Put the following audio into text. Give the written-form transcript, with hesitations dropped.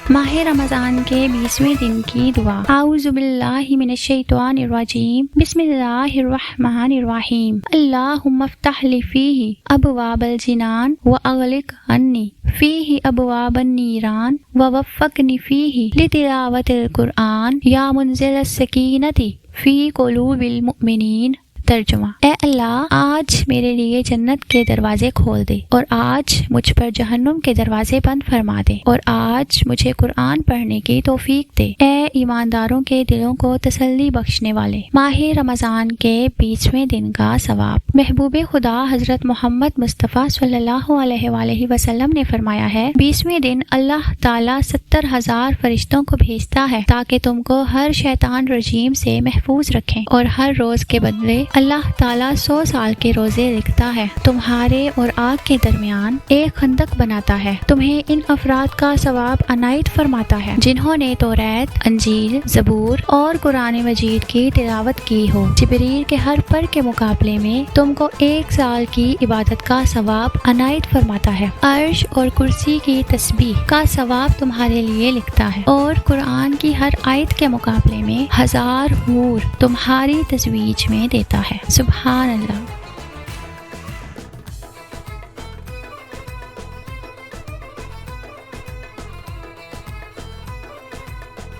ماہ رمضان کے 20ویں دن کی دعا۔ اعوذ باللہ من الشیطان الرجیم، بسم اللہ الرحمن الرحیم۔ اللہم افتح لی فیہ ابواب الجنان واغلق عنی فیہ ابواب النیران ووفقنی فیہ لتلاوت القرآن یا منزل السکینۃ فی قلوب المؤمنین۔ ترجمہ: اے اللہ، آج میرے لیے جنت کے دروازے کھول دے اور آج مجھ پر جہنم کے دروازے بند فرما دے اور آج مجھے قرآن پڑھنے کی توفیق دے، اے ایمانداروں کے دلوں کو تسلی بخشنے والے۔ ماہ رمضان کے 20ویں دن کا ثواب۔ محبوب خدا حضرت محمد مصطفیٰ صلی اللہ علیہ وآلہ وسلم نے فرمایا ہے، 20ویں دن اللہ تعالیٰ 70,000 فرشتوں کو بھیجتا ہے تاکہ تم کو ہر شیطان رجیم سے محفوظ رکھیں، اور ہر روز کے بدلے اللہ تعالیٰ 100 سال کے روزے لکھتا ہے۔ تمہارے اور آگ کے درمیان ایک خندق بناتا ہے۔ تمہیں ان افراد کا ثواب عنایت فرماتا ہے جنہوں نے توریت، انجیل، زبور اور قرآن مجید کی تلاوت کی ہو۔ جبریل کے ہر پر کے مقابلے میں تم کو 1 سال کی عبادت کا ثواب عنایت فرماتا ہے۔ عرش اور کرسی کی تسبیح کا ثواب تمہارے لیے لکھتا ہے، اور قرآن کی ہر آیت کے مقابلے میں 1000 حور تمہاری تزویج میں دیتا ہے۔ سبحان اللہ۔